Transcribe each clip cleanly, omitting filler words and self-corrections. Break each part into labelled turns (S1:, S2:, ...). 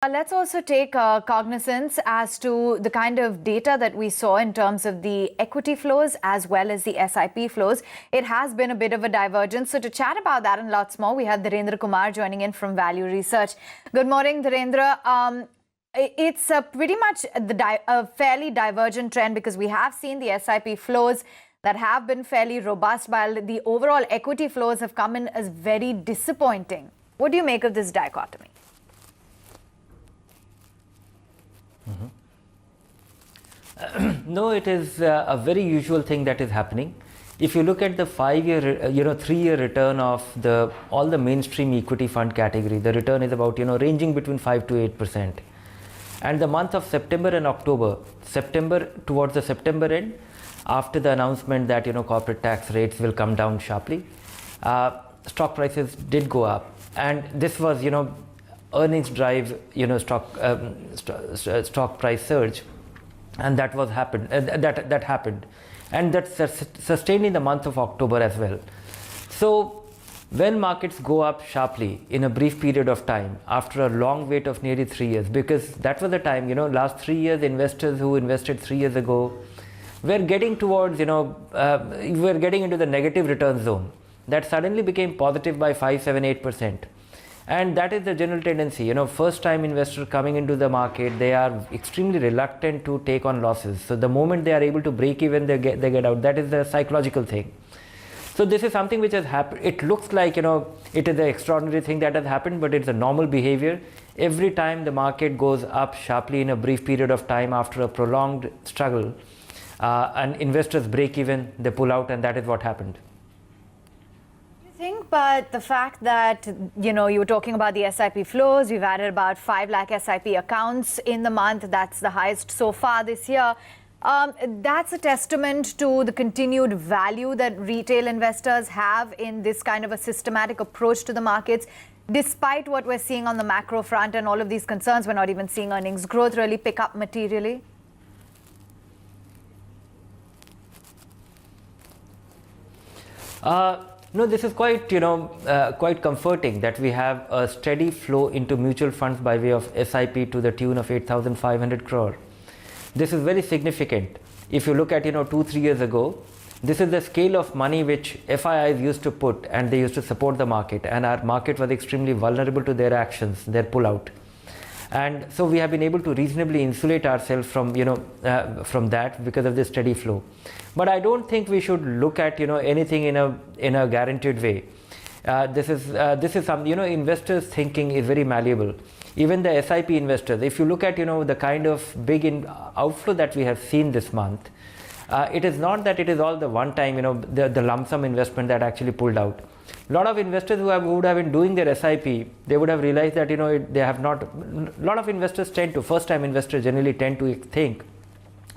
S1: Let's also take cognizance as to the kind of data that we saw in terms of the equity flows as well as the SIP flows. It has been a bit of a divergence. So to chat about that and lots more, we have Dhirendra Kumar joining in from Value Research. Good morning, Dhirendra. It's pretty much a fairly divergent trend because we have seen the SIP flows that have been fairly robust, while the overall equity flows have come in as very disappointing. What do you make of this dichotomy?
S2: No, it is a very usual thing that is happening. If you look at the 5-year, 3-year return of all the mainstream equity fund category, the return is about, ranging between 5 to 8%. And the month of September and October, towards the September end, after the announcement that, corporate tax rates will come down sharply, stock prices did go up. And this was, earnings drive, stock price surge. And that happened, and that sustained in the month of October as well. So when markets go up sharply in a brief period of time after a long wait of nearly 3 years, because that was the time, last 3 years, investors who invested 3 years ago were getting towards, were getting into the negative return zone that suddenly became positive by 5, 7, 8%. And that is the general tendency. First time investor coming into the market, they are extremely reluctant to take on losses. So the moment they are able to break even, they get out. That is the psychological thing. So this is something which has happened. It looks like, it is an extraordinary thing that has happened, but it's a normal behavior. Every time the market goes up sharply in a brief period of time after a prolonged struggle, and investors break even, they pull out, and that is what happened.
S1: But the fact that, you were talking about the SIP flows, we've added about 5 lakh SIP accounts in the month. That's the highest so far this year. That's a testament to the continued value that retail investors have in this kind of a systematic approach to the markets. Despite what we're seeing on the macro front and all of these concerns, we're not even seeing earnings growth really pick up materially.
S2: No, this is quite, quite comforting that we have a steady flow into mutual funds by way of SIP to the tune of 8,500 crore. This is very significant. If you look at, 2-3 years ago, this is the scale of money which FIIs used to put, and they used to support the market, and our market was extremely vulnerable to their actions, their pullout. And so we have been able to reasonably insulate ourselves from, from that because of this steady flow. But I don't think we should look at, anything in a guaranteed way. This is some, investors' thinking is very malleable. Even the SIP investors, if you look at, the kind of big outflow that we have seen this month, it is not that it is all the one time, the lump sum investment that actually pulled out. A lot of investors who would have been doing their SIP, they would have realized that, they have not, a lot of investors first time investors generally tend to think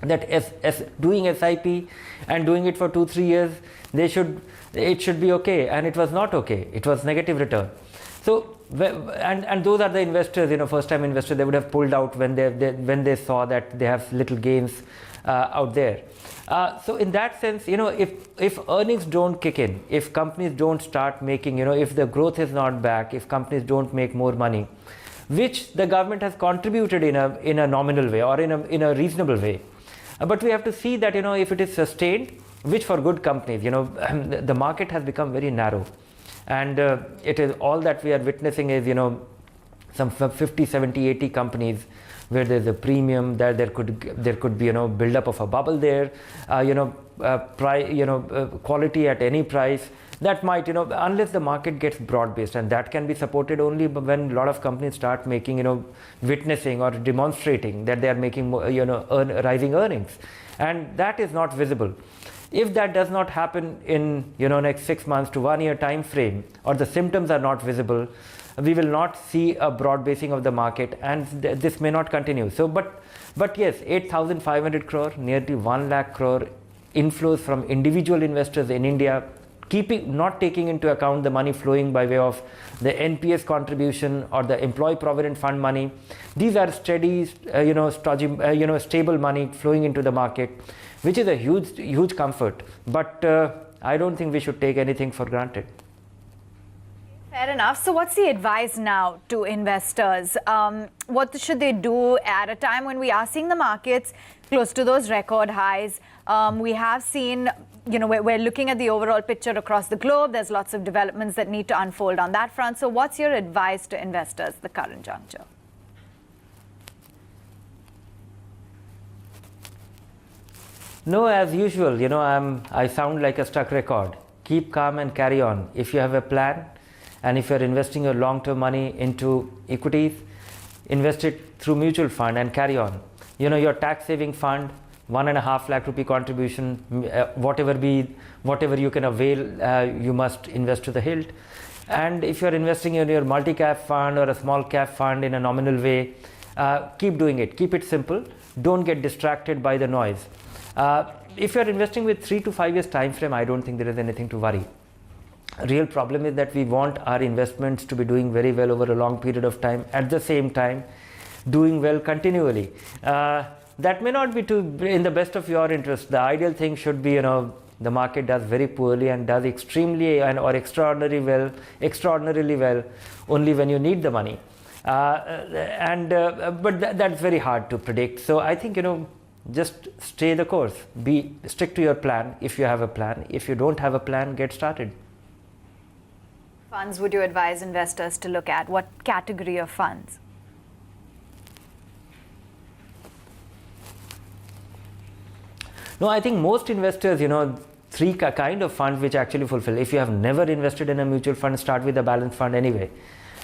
S2: that as doing SIP and doing it for 2-3 years, it should be okay, and it was not okay. It was negative return. So, and those are the investors, first time investors, they would have pulled out when they saw that they have little gains out there. So in that sense, if earnings don't kick in, if companies don't start making, if the growth is not back, if companies don't make more money, which the government has contributed in a nominal way or in a reasonable way, but we have to see that, if it is sustained, which for good companies, the market has become very narrow, and it is all that we are witnessing is, some 50, 70, 80 companies where there's a premium, that there could be, build up of a bubble there, quality at any price. That might, unless the market gets broad-based, and that can be supported only when a lot of companies start making, witnessing or demonstrating that they are making, rising earnings, and that is not visible. If that does not happen in, next 6 months to 1 year time frame, or the symptoms are not visible, we will not see a broad basing of the market, and this may not continue. So, but yes, 8,500 crore, nearly 1 lakh crore inflows from individual investors in India, not taking into account the money flowing by way of the NPS contribution or the employee provident fund money. These are steady, stable money flowing into the market, which is a huge comfort. But I don't think we should take anything for granted.
S1: Fair enough. So what's the advice now to investors? What should they do at a time when we are seeing the markets close to those record highs? We have seen, we're looking at the overall picture across the globe. There's lots of developments that need to unfold on that front. So what's your advice to investors at the current juncture?
S2: No, as usual, I sound like a stuck record. Keep calm and carry on. If you have a plan, and if you're investing your long-term money into equities, invest it through mutual fund and carry on. Your tax saving fund, 1.5 lakh rupee contribution, whatever you can avail, you must invest to the hilt. And if you're investing in your multi-cap fund or a small cap fund in a nominal way, keep doing it. Keep it simple. Don't get distracted by the noise. If you're investing with 3 to 5 years time frame, I don't think there is anything to worry. Real problem is that we want our investments to be doing very well over a long period of time, at the same time doing well continually. That may not be in the best of your interest. The ideal thing should be, the market does very poorly and does extremely or extraordinarily well only when you need the money. But that's very hard to predict. So I think, just stay the course. Stick to your plan if you have a plan. If you don't have a plan, get started.
S1: Funds would you advise investors to look at? What category of funds?
S2: No, I think most investors, 3 kind of funds which actually fulfill. If you have never invested in a mutual fund, start with a balanced fund anyway.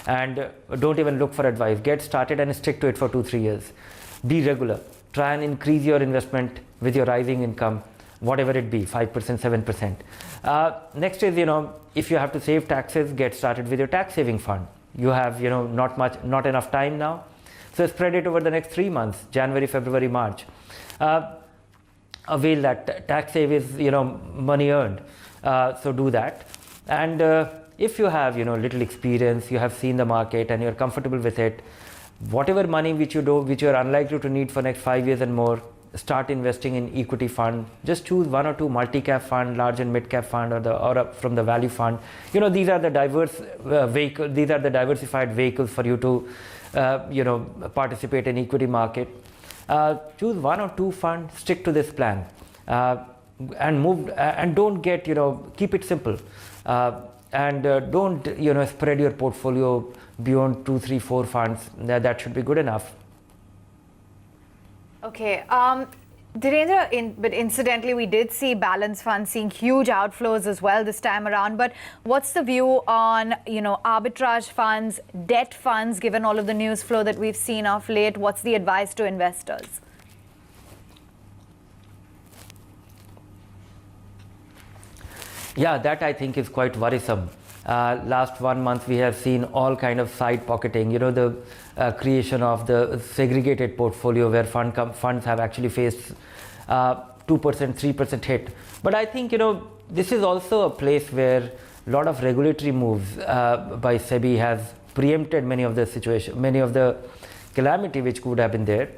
S2: And don't even look for advice. Get started and stick to it for 2-3 years. Be regular. Try and increase your investment with your rising income, whatever it be, 5%, 7%. Next is, if you have to save taxes, get started with your tax saving fund. You have, not enough time now. So spread it over the next 3 months, January, February, March. Avail that. Tax save is, money earned. So do that. And if you have, little experience, you have seen the market and you're comfortable with it, whatever money which you're unlikely to need for next 5 years and more, start investing in equity fund. Just choose 1 or 2 multi-cap fund, large and mid-cap fund, or from the value fund. These are the diverse vehicles. These are the diversified vehicles for you to, participate in equity market. Choose 1 or 2 funds. Stick to this plan, and move. And don't get, keep it simple. And don't spread your portfolio beyond 2, 3, 4 funds. That should be good enough.
S1: Okay, Dhirendra, but incidentally, we did see balance funds seeing huge outflows as well this time around. But what's the view on, arbitrage funds, debt funds, given all of the news flow that we've seen of late? What's the advice to investors?
S2: Yeah, that I think is quite worrisome. Last 1 month, we have seen all kind of side pocketing, the creation of the segregated portfolio where funds have actually faced 2%, 3% hit. But I think, this is also a place where a lot of regulatory moves by SEBI has preempted many of the calamity which could have been there.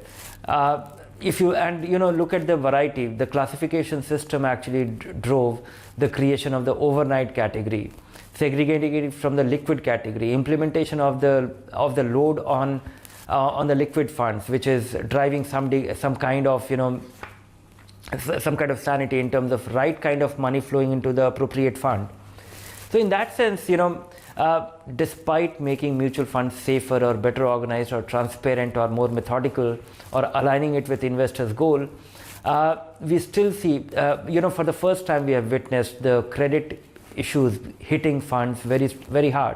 S2: If you look at the variety, the classification system actually drove the creation of the overnight category, segregating it from the liquid category, implementation of the load on the liquid funds, which is driving some kind of sanity in terms of right kind of money flowing into the appropriate fund. So in that sense, despite making mutual funds safer or better organized or transparent or more methodical or aligning it with investors' goal, we still see, for the first time we have witnessed the credit issues hitting funds very, very hard.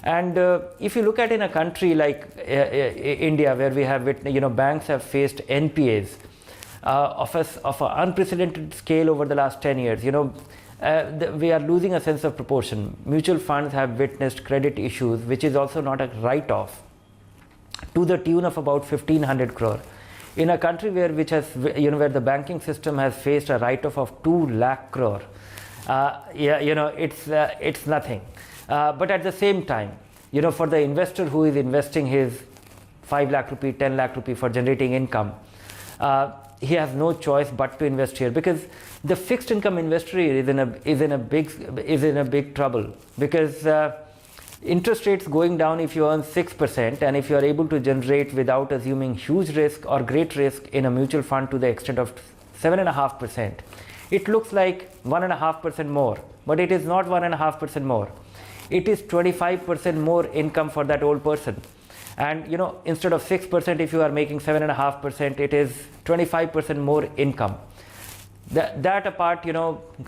S2: And if you look at in a country like India, where we have banks have faced NPAs of an unprecedented scale over the last 10 years, we are losing a sense of proportion. Mutual funds have witnessed credit issues, which is also not a write-off, to the tune of about 1,500 crore. In a country where the banking system has faced a write-off of 2 lakh crore, it's nothing. But at the same time, for the investor who is investing his 5 lakh rupee, 10 lakh rupee for generating income, he has no choice but to invest here, because the fixed income investor is in a big trouble, because Interest rates going down if you earn 6%, and if you are able to generate without assuming huge risk or great risk in a mutual fund to the extent of 7.5%, it looks like 1.5% more, but it is not 1.5% more. It is 25% more income for that old person. And instead of 6%, if you are making 7.5%, it is 25% more income. That apart,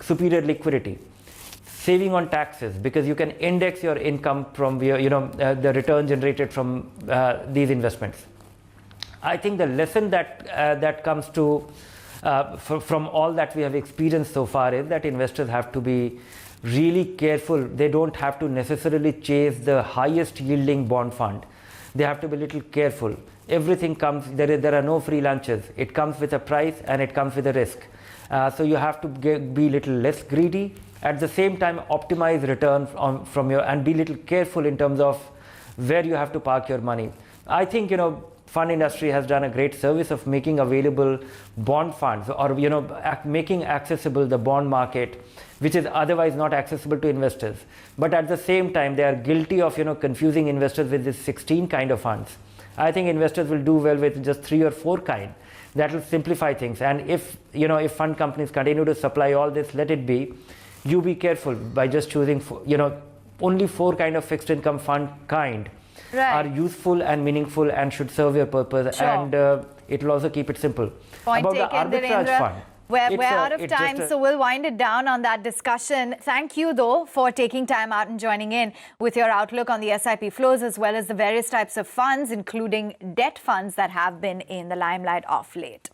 S2: superior liquidity, saving on taxes, because you can index your income from the return generated from these investments. I think the lesson that comes to from all that we have experienced so far is that investors have to be really careful. They don't have to necessarily chase the highest yielding bond fund. They have to be a little careful. Everything comes, there are no free lunches. It comes with a price and it comes with a risk. So you have to be a little less greedy. At the same time, optimize return from your, and be a little careful in terms of where you have to park your money. I think fund industry has done a great service of making available bond funds, or making accessible the bond market, which is otherwise not accessible to investors. But at the same time, they are guilty of confusing investors with this 16 kind of funds. I think investors will do well with just 3 or 4 kind. That will simplify things. And if fund companies continue to supply all this, let it be. You be careful by just choosing only 4 kind of fixed income fund kind. Right. Are useful and meaningful and should serve your purpose. Sure. And it will also keep it simple.
S1: Point
S2: about
S1: taken,
S2: the arbitrage
S1: Dhirendra.
S2: fund.
S1: We're out of time, so we'll wind it down on that discussion. Thank you, though, for taking time out and joining in with your outlook on the SIP flows, as well as the various types of funds, including debt funds that have been in the limelight of late.